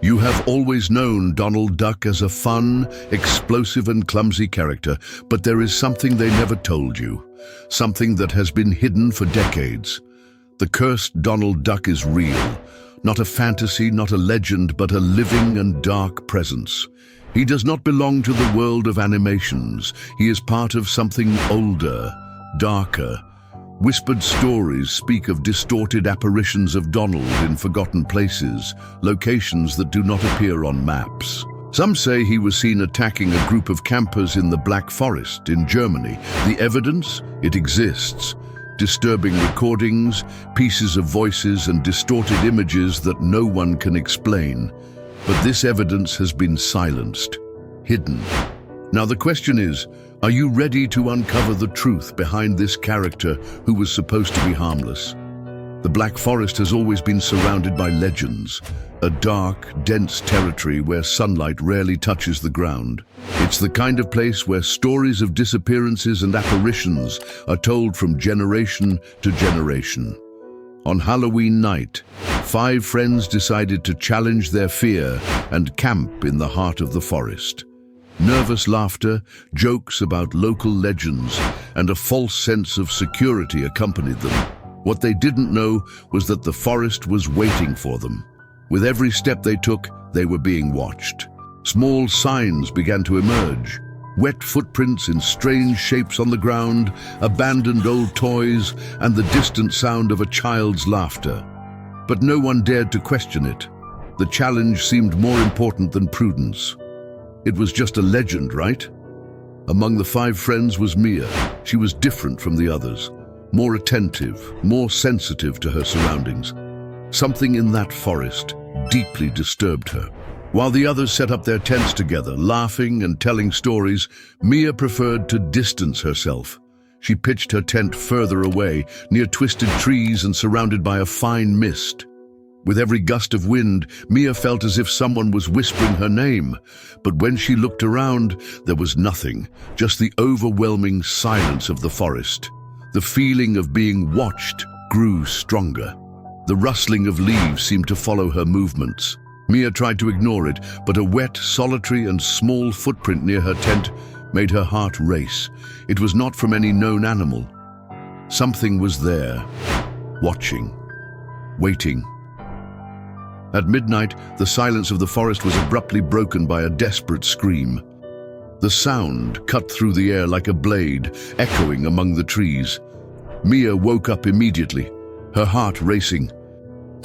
You have always known Donald Duck as a fun, explosive and clumsy character, but there is something they never told you. Something that has been hidden for decades. The cursed Donald Duck is real. Not a fantasy, not a legend, but a living and dark presence. He does not belong to the world of animations. He is part of something older, darker. Whispered stories speak of distorted apparitions of Donald in forgotten places, locations that do not appear on maps. Some say he was seen attacking a group of campers in the Black Forest in Germany. The evidence? It exists. Disturbing recordings, pieces of voices and distorted images that no one can explain. But this evidence has been silenced, hidden. Now the question is, are you ready to uncover the truth behind this character who was supposed to be harmless? The Black Forest has always been surrounded by legends, a dark, dense territory where sunlight rarely touches the ground. It's the kind of place where stories of disappearances and apparitions are told from generation to generation. On Halloween night, 5 friends decided to challenge their fear and camp in the heart of the forest. Nervous laughter, jokes about local legends, and a false sense of security accompanied them. What they didn't know was that the forest was waiting for them. With every step they took, they were being watched. Small signs began to emerge. Wet footprints in strange shapes on the ground, abandoned old toys, and the distant sound of a child's laughter. But no one dared to question it. The challenge seemed more important than prudence. It was just a legend, right? Among the 5 friends was Mia. She was different from the others, more attentive, more sensitive to her surroundings. Something in that forest deeply disturbed her. While the others set up their tents together, laughing and telling stories, Mia preferred to distance herself. She pitched her tent further away, near twisted trees and surrounded by a fine mist. With every gust of wind, Mia felt as if someone was whispering her name. But when she looked around, there was nothing, just the overwhelming silence of the forest. The feeling of being watched grew stronger. The rustling of leaves seemed to follow her movements. Mia tried to ignore it, but a wet, solitary and small footprint near her tent made her heart race. It was not from any known animal. Something was there, watching, waiting. At midnight, the silence of the forest was abruptly broken by a desperate scream. The sound cut through the air like a blade, echoing among the trees. Mia woke up immediately, her heart racing.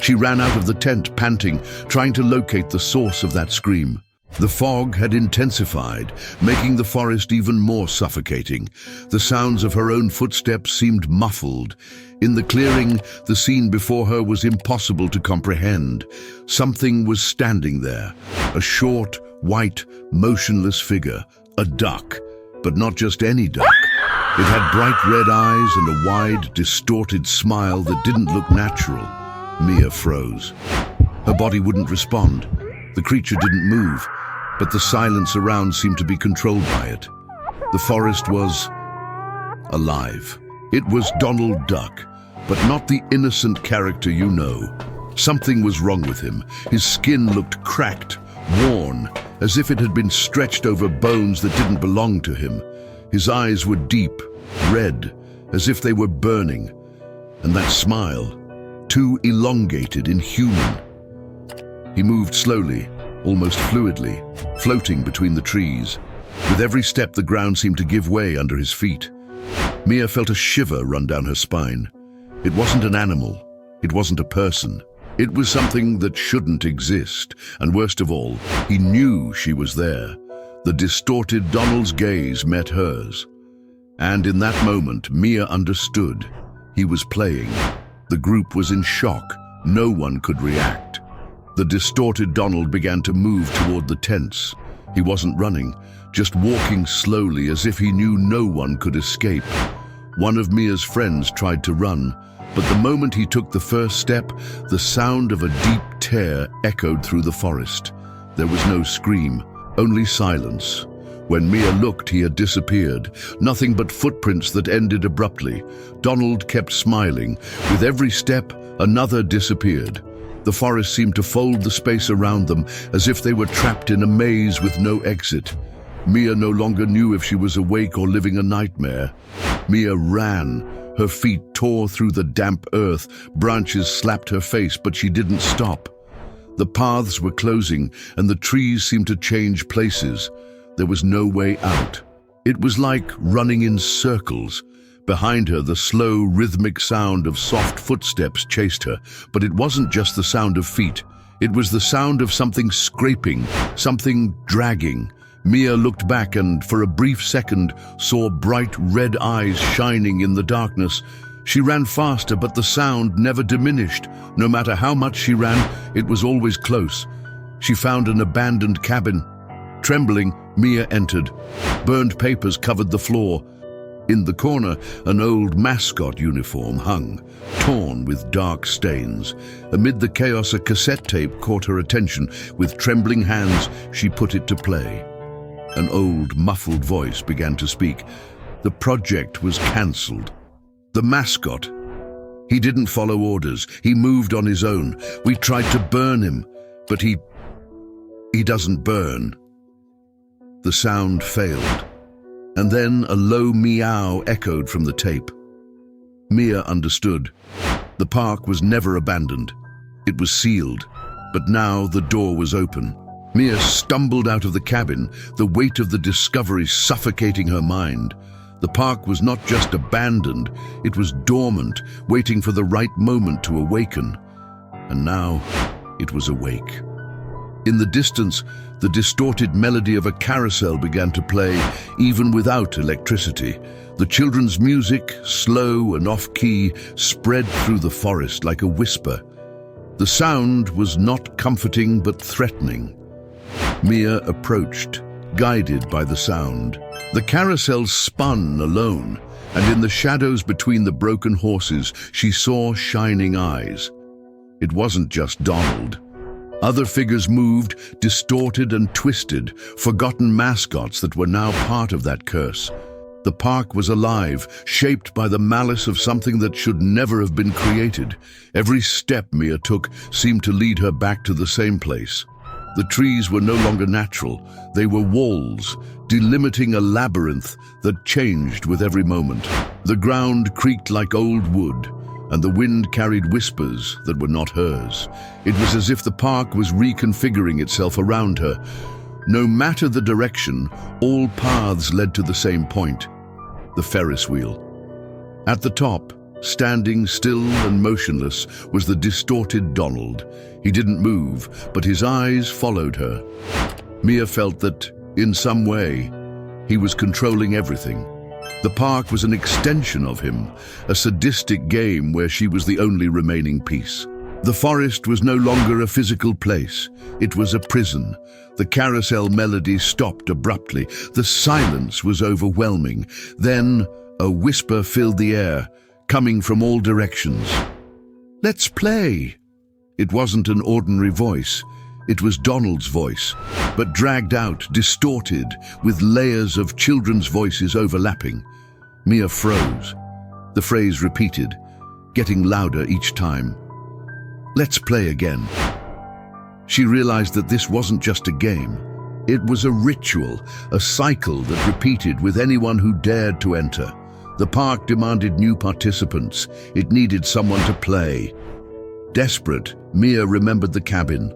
She ran out of the tent, panting, trying to locate the source of that scream. The fog had intensified, making the forest even more suffocating. The sounds of her own footsteps seemed muffled. In the clearing, the scene before her was impossible to comprehend. Something was standing there, a short, white, motionless figure, a duck, but not just any duck. It had bright red eyes and a wide, distorted smile that didn't look natural. Mia froze. Her body wouldn't respond. The creature didn't move, but the silence around seemed to be controlled by it. The forest was alive. It was Donald Duck, but not the innocent character you know. Something was wrong with him. His skin looked cracked, worn, as if it had been stretched over bones that didn't belong to him. His eyes were deep, red, as if they were burning. And that smile, too elongated, inhuman. He moved slowly, almost fluidly, floating between the trees. With every step, the ground seemed to give way under his feet. Mia felt a shiver run down her spine. It wasn't an animal. It wasn't a person. It was something that shouldn't exist. And worst of all, he knew she was there. The distorted Donald's gaze met hers. And in that moment, Mia understood. He was playing. The group was in shock. No one could react. The distorted Donald began to move toward the tents. He wasn't running, just walking slowly as if he knew no one could escape. One of Mia's friends tried to run, but the moment he took the first step, the sound of a deep tear echoed through the forest. There was no scream, only silence. When Mia looked, he had disappeared. Nothing but footprints that ended abruptly. Donald kept smiling. With every step, another disappeared. The forest seemed to fold the space around them as if they were trapped in a maze with no exit. Mia no longer knew if she was awake or living a nightmare. Mia ran. Her feet tore through the damp earth. Branches slapped her face, but she didn't stop. The paths were closing, and the trees seemed to change places. There was no way out. It was like running in circles. Behind her, the slow, rhythmic sound of soft footsteps chased her, but it wasn't just the sound of feet. It was the sound of something scraping, something dragging. Mia looked back and, for a brief second, saw bright red eyes shining in the darkness. She ran faster, but the sound never diminished. No matter how much she ran, it was always close. She found an abandoned cabin. Trembling, Mia entered. Burned papers covered the floor. In the corner, an old mascot uniform hung, torn with dark stains. Amid the chaos, a cassette tape caught her attention. With trembling hands, she put it to play. An old, muffled voice began to speak. The project was cancelled. The mascot. He didn't follow orders. He moved on his own. We tried to burn him, but he doesn't burn. The sound failed, and then a low meow echoed from the tape. Mia understood. The park was never abandoned. It was sealed, but now the door was open. Mia stumbled out of the cabin, the weight of the discovery suffocating her mind. The park was not just abandoned, it was dormant, waiting for the right moment to awaken. And now, it was awake. In the distance, the distorted melody of a carousel began to play, even without electricity. The children's music, slow and off-key, spread through the forest like a whisper. The sound was not comforting but threatening. Mia approached, guided by the sound. The carousel spun alone, and in the shadows between the broken horses, she saw shining eyes. It wasn't just Donald. Other figures moved, distorted and twisted, forgotten mascots that were now part of that curse. The park was alive, shaped by the malice of something that should never have been created. Every step Mia took seemed to lead her back to the same place. The trees were no longer natural. They were walls, delimiting a labyrinth that changed with every moment. The ground creaked like old wood, and the wind carried whispers that were not hers. It was as if the park was reconfiguring itself around her. No matter the direction, all paths led to the same point: the Ferris wheel. At the top, standing still and motionless, was the distorted Donald. He didn't move, but his eyes followed her. Mia felt that, in some way, he was controlling everything. The park was an extension of him, a sadistic game where she was the only remaining piece. The forest was no longer a physical place. It was a prison. The carousel melody stopped abruptly. The silence was overwhelming. Then, a whisper filled the air, coming from all directions. "Let's play!" It wasn't an ordinary voice. It was Donald's voice, but dragged out, distorted, with layers of children's voices overlapping. Mia froze. The phrase repeated, getting louder each time. "Let's play again." She realized that this wasn't just a game. It was a ritual, a cycle that repeated with anyone who dared to enter. The park demanded new participants. It needed someone to play. Desperate, Mia remembered the cabin.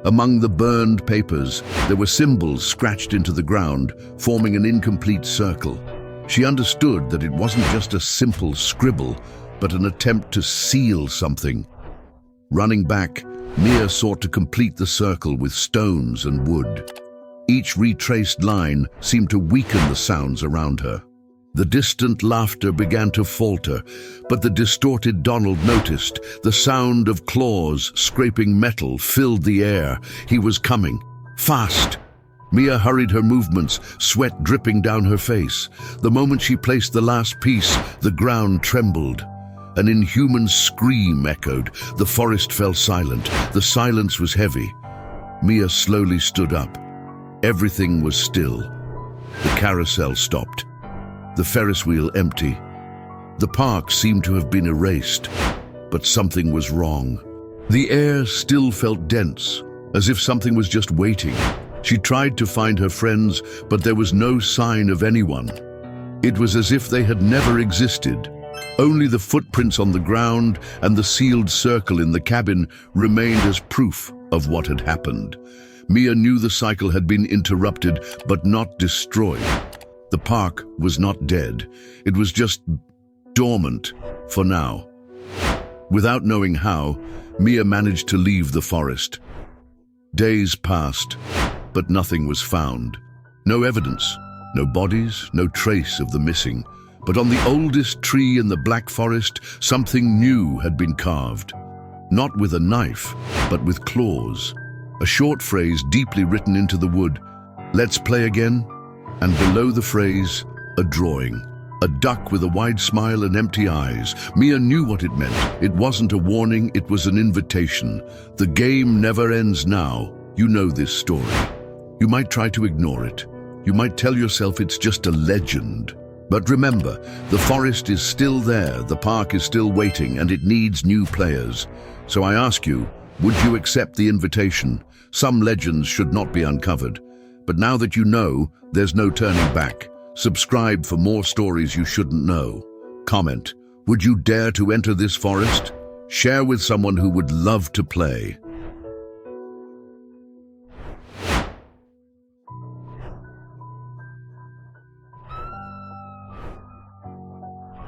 Among the burned papers, there were symbols scratched into the ground, forming an incomplete circle. She understood that it wasn't just a simple scribble, but an attempt to seal something. Running back, Mia sought to complete the circle with stones and wood. Each retraced line seemed to weaken the sounds around her. The distant laughter began to falter, but the distorted Donald noticed. The sound of claws scraping metal filled the air. He was coming. Fast. Mia hurried her movements, sweat dripping down her face. The moment she placed the last piece, the ground trembled. An inhuman scream echoed. The forest fell silent. The silence was heavy. Mia slowly stood up. Everything was still. The carousel stopped. The Ferris wheel empty. The park seemed to have been erased, but something was wrong. The air still felt dense, as if something was just waiting. She tried to find her friends, but there was no sign of anyone. It was as if they had never existed. Only the footprints on the ground and the sealed circle in the cabin remained as proof of what had happened. Mia knew the cycle had been interrupted, but not destroyed. The park was not dead. It was just dormant for now. Without knowing how, Mia managed to leave the forest. Days passed, but nothing was found. No evidence, no bodies, no trace of the missing. But on the oldest tree in the Black Forest, something new had been carved. Not with a knife, but with claws. A short phrase deeply written into the wood, "Let's play again," and below the phrase, a drawing. A duck with a wide smile and empty eyes. Mia knew what it meant. It wasn't a warning, it was an invitation. The game never ends now. You know this story. You might try to ignore it. You might tell yourself it's just a legend. But remember, the forest is still there, the park is still waiting, and it needs new players. So I ask you, would you accept the invitation? Some legends should not be uncovered. But now that you know, there's no turning back. Subscribe for more stories you shouldn't know. Comment, would you dare to enter this forest? Share with someone who would love to play.